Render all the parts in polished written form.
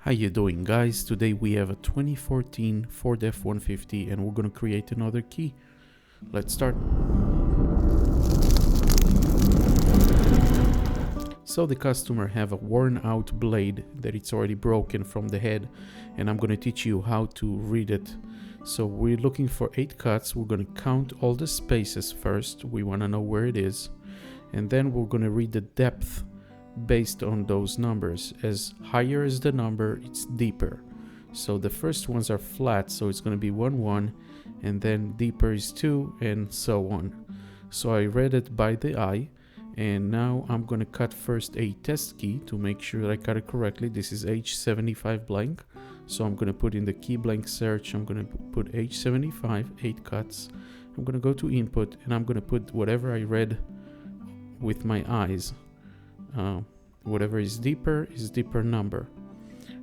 How you doing, guys? Today we have a 2014 Ford F150 and we're gonna create another key. Let's start. So the customer have a worn out blade that it's already broken from the head, and I'm gonna teach you how to read it. So we're looking for 8 cuts. We're gonna count all the spaces first. We wanna know where it is, and then we're gonna read the depth based on those numbers. As higher as the number, it's deeper. So the first ones are flat, so it's going to be 1 1, and then deeper is 2, and so on. So I read it by the eye, and now I'm going to cut first a test key to make sure that I cut it correctly. This is H75 blank, so I'm going to put in the key blank search. I'm going to put H75, 8 cuts. I'm going to go to input, and I'm going to put whatever I read with my eyes. Whatever is deeper number.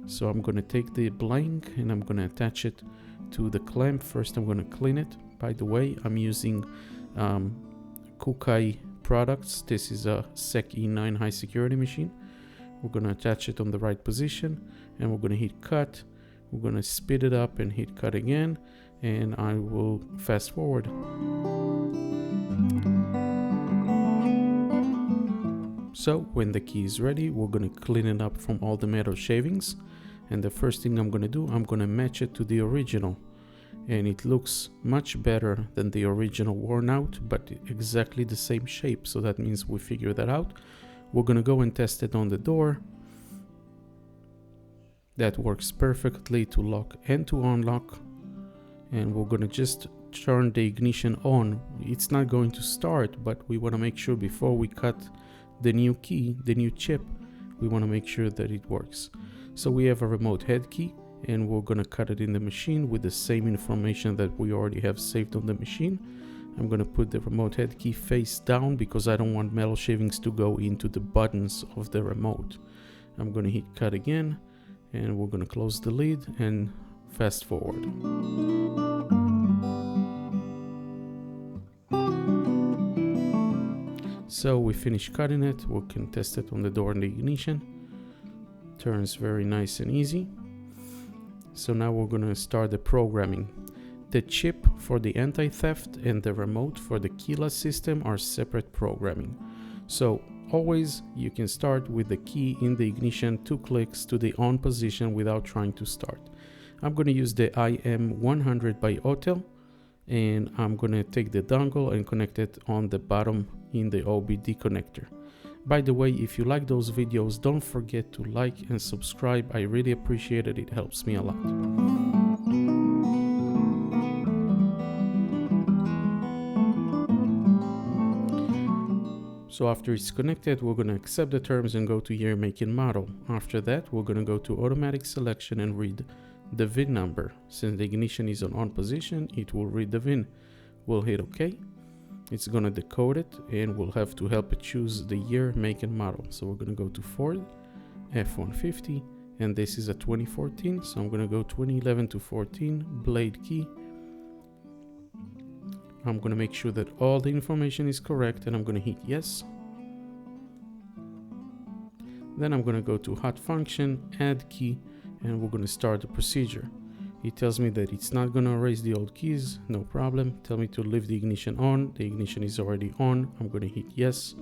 So I'm going to take the blank and I'm going to attach it to the clamp. First I'm going to clean it. By the way, I'm using Kukai products. This is a SEC E9 high security machine. We're going to attach it on the right position, and we're going to hit cut. We're going to speed it up and hit cut again, and I will fast forward. So when the key is ready, we're going to clean it up from all the metal shavings, and the first thing I'm going to do, I'm going to match it to the original, and it looks much better than the original worn out, but exactly the same shape. So that means we figure that out. We're going to go and test it on the door. That works perfectly to lock and to unlock, and we're going to just turn the ignition on. It's not going to start, but we want to make sure before we cut the new key, the new chip, we want to make sure that it works. So we have a remote head key, and we're going to cut it in the machine with the same information that we already have saved on the machine. I'm going to put the remote head key face down because I don't want metal shavings to go into the buttons of the remote. I'm going to hit cut again, and we're going to close the lid and fast forward. So we finished cutting it. We can test it on the door and the ignition. Turns very nice and easy. So now we're going to start the programming. The chip for the anti-theft and the remote for the keyless system are separate programming. So always you can start with the key in the ignition, 2 clicks to the on position without trying to start. I'm going to use the KM100 by Autel, and I'm going to take the dongle and connect it on the bottom in the OBD connector. By the way, if you like those videos, don't forget to like and subscribe. I really appreciate it. It helps me a lot. So after it's connected, we're going to accept the terms and go to year, make, and model. After that, we're going to go to automatic selection and read the VIN number. Since the ignition is on position, it will read the VIN. We'll hit OK. It's going to decode it, and we'll have to help it choose the year, make, and model. So we're going to go to Ford F150, and this is a 2014. So I'm going to go 2011 to 14, blade key. I'm going to make sure that all the information is correct, and I'm going to hit yes. Then I'm going to go to hot function, add key, and we're going to start the procedure. It tells me that it's not going to erase the old keys, no problem. Tell me to leave the ignition on. The ignition is already on. I'm going to hit yes.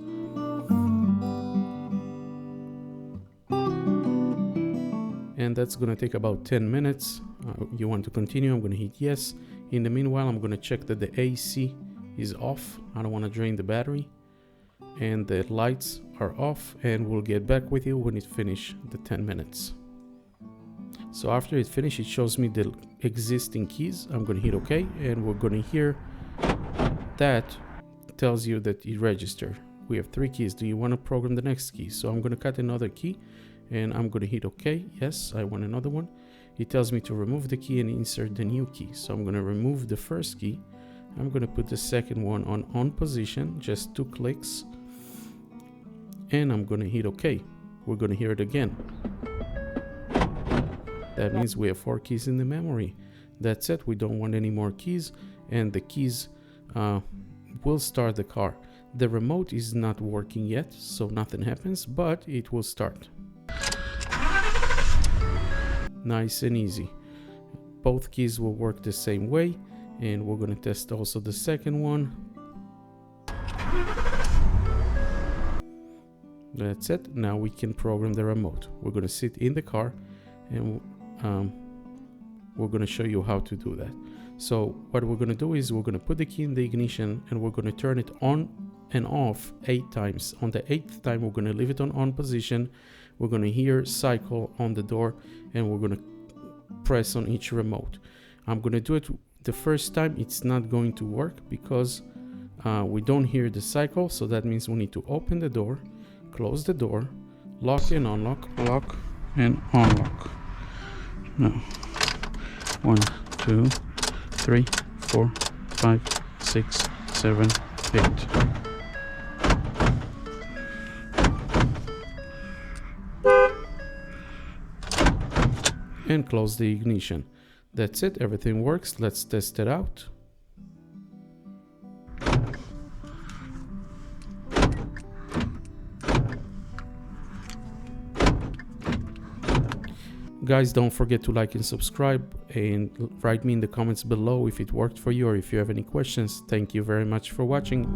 And that's going to take about 10 minutes. You want to continue, I'm going to hit yes. In the meanwhile, I'm going to check that the AC is off. I don't want to drain the battery. And the lights are off, and we'll get back with you when it finishes the 10 minutes. So after it finishes, it shows me the existing keys. I'm going to hit OK, and we're going to hear that tells you that it registered. We have 3 keys. Do you want to program the next key? So I'm going to cut another key, and I'm going to hit OK. Yes, I want another one. It tells me to remove the key and insert the new key. So I'm going to remove the first key. I'm going to put the second one on position, just 2 clicks, and I'm going to hit OK. We're going to hear it again. That means we have 4 keys in the memory. That's it. We don't want any more keys, and the keys will start the car. The remote is not working yet, so nothing happens, but it will start. Nice and easy. Both keys will work the same way, and we're going to test also the second one. That's it. Now we can program the remote. We're going to sit in the car, and we're going to show you how to do that. So what we're going to do is we're going to put the key in the ignition, and we're going to turn it on and off 8 times. On the 8th time, we're going to leave it on position. We're going to hear cycle on the door, and we're going to press on each remote. I'm going to do it the first time. It's not going to work because we don't hear the cycle, so that means we need to open the door, close the door, lock and unlock, lock and unlock. Now 1 2 3 4 5 6 7 8. And close the ignition. That's it, everything works. Let's test it out. Guys, don't forget to like and subscribe, and write me in the comments below if it worked for you or if you have any questions. Thank you very much for watching.